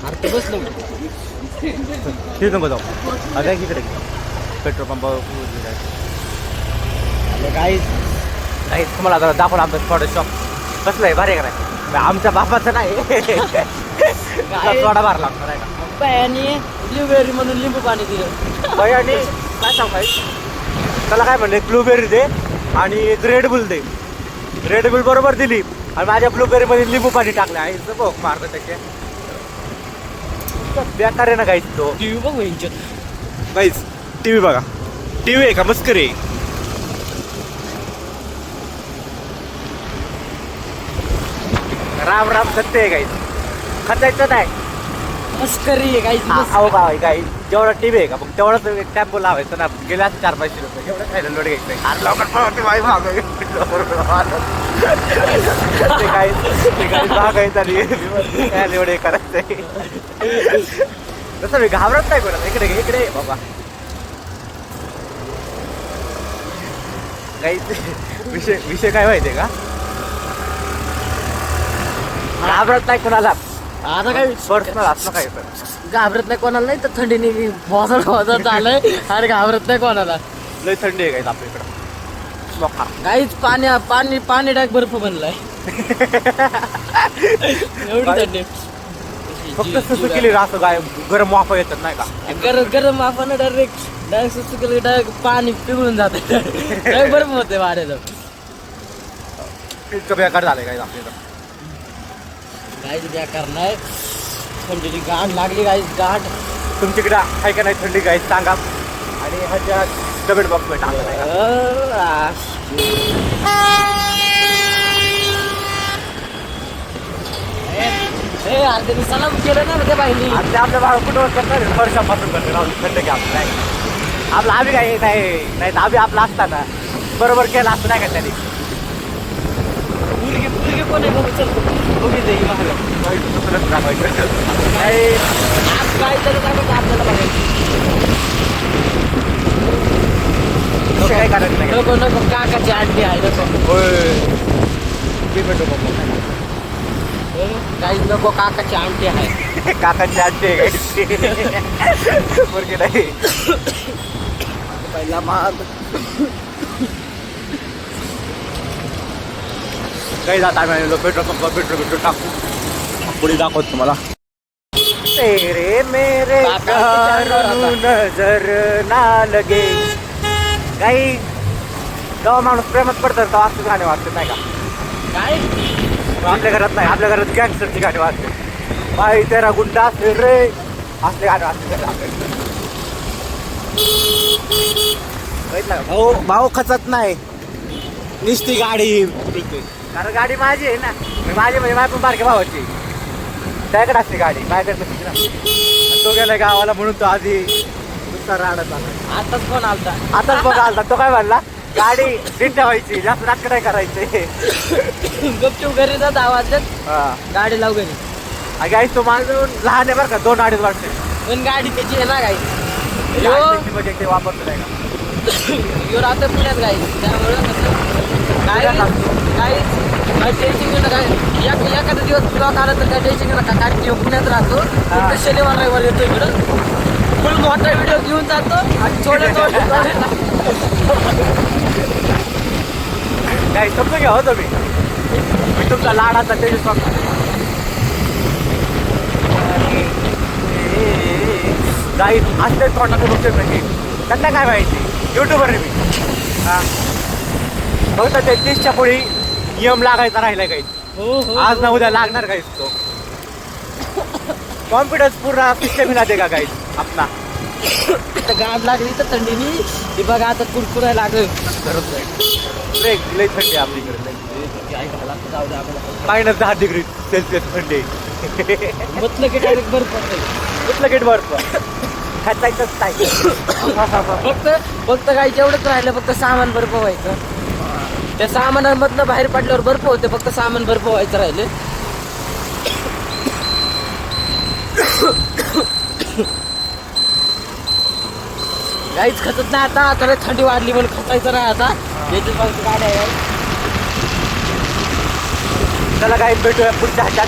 अरे बसलो तिथे नको जाऊ अगं इकडे पेट्रोल पंपावर काहीच काहीच तुम्हाला जरा दाखवून आमचं थोडं शॉप कसलं आहे भारी आहे का आमच्या बापाचं नाही थोडा भार लागणार आहे का आणि ब्लूबेरी म्हणून लिंबू पाणी दिलं आणि काय सांगाय त्याला काय म्हणले ब्लूबेरी दे आणि एक रेडबुल दे रेडबुल बरोबर दिली आणि माझ्या ब्लूबेरी मध्ये लिंबू पाणी टाकलं आहे भोक मारतं त्याचे बेकार आहे ना गाईच तो टीव्ही बघ यांच्यात गाईच टीव्ही बघा टीव्ही आहे का मस्करी राम राम सत्य आहे गाईच खचायचं नाही मस्करी आहे काही अहो का काही जेवढा टीव्ही आहे का मग तेवढाच एक टॅम्पो लावायचं ना गेल्या 400-500 रुपये एवढं खायला लोड घ्यायचं अरे लवकर पळवते बाई ते काही मागायचं आणि एवढे करायचं तसं मी घाबरत नाही कोणा इकडे इकडे बाबा काही विषय काय माहितीये का घाबरत नाही कोणाला आता काय पर्सनल असलं काय तर घाबरत नाही कोणाला नाही तर थंडीने वाजत झालंय अरे घाबरत नाही कोणाला लय थंडी आहे काय आपल्या इकडं काहीच पाणी पाणी टाक बर्फ बनलाय एवढी थंडी फक्त सुसू केली असं काय गरम वाफा येतात नाही का गरम आपण डायरेक्ट सुसू केलं डायरेक्ट पाणी पिघळून जात बर्फ होते वाऱ्याचं इतकं बेकार झालंय काय आपल्या इकडं काहीच बेकार नाही थंडीची गाठ लागली काहीच गाठ तुमच्याकडे आहे का नाही थंडी काय सांगा आणि ह्याच्या कमेंट बॉक्समध्ये टाका नाही अर्धे सलाम केलं ना त्या बाईनी आता आपल्या बाळ कुठं करणार वर्षापासून करते राहून थंड घ्या आपलं नाही आपलं आम्ही काय नाही तर आम्ही आपला असताना बरोबर केला असतं नाही का त्यांनी मुलगी कोण आहे बघू चल बघी जाई दाखवायचं काय तरी दाखवतो आपल्याला बघायचं काय करायचं नाही नको नको काकाची आंटी आहे नको काही नको काकाची आंटी आहे काकाची आजी बरं नाही पहिला माग काही जात आम्ही पेट्रोल टाकू पुढे दाखवतो तुम्हाला तेरे मेरे नजर ना लगे काही जेव्हा माणूस प्रेमात पडतं तेव्हा असं गाणे वाजते नाही का काय आपल्या घरात नाही आपल्या घरात गँगस्टरची गाणी वाजते बाई तेरा गुंडा असते रे असले गाणे वाजते भाऊ खचत नाही निस्ती गाडी कारण गाडी माझी आहे ना माझी म्हणजे माझ्या पण बारक्या भावाची त्याकडे असते गाडी माझ्याकडे नसते ना तो गेला गावाला म्हणून तो आधी नुसता राहणार आताच फोन आलता आताच बघा आलता तो काय म्हणला गाडी नीट ठेवायची जास्त नाटक नाही करायचे गपचूप घरी जात आवाजात गाडी लावू घरी गाई तो माझं लहान आहे बरं का 2-2.5 वर्ष पण गाडी त्याची आहे ना गाई म्हणजे ते वापरतो नाही का यो राहतो पुण्यात गाई त्यामुळे काही टेन्शन घेणं काय एखादा दिवस ब्लॉक आला तर काय टेन्शन घेणं का कारण की पुण्यात राहतो फक्त शनिवार रविवार येतो इकडं फुल मोठा व्हिडिओ घेऊन जातो आणि थोडे काय समजून घ्या होतो मी तुमचा लाडाचा तेजस गाई असते तोंडाचं बघतोय म्हणजे त्यांना काय माहिती युट्यूबर आहे मी हां फक्त ते 30च्या पुढे नियम लागायचा राहिला काही आज ना उद्या लागणार काहीच तो कॉन्फिडन्स पूर्ण पिक्चर मिळा दे का काही आपला गाड लागली तर थंडीनी ती बघा आता कुरकुरायला लागलं लई थंडी आपलीकडे -10 डिग्री सेल्सिअस थंडी म्हटलं की डायरेक्ट बर्फ पडते कुठलं गेट बर्फ खायचंच काय फक्त काय जेवढंच राहिलं फक्त सामान बर्फ व्हायचं त्या सामानामधनं बाहेर पडल्यावर बर्फ होते फक्त सामान बर्फ व्हायचं राहिले काहीच खचत नाही आता आता थंडी वाढली म्हणून खचायचं नाही आता याची गाड्या आहे त्याला काही भेटूया पुढच्या ह्याच्यात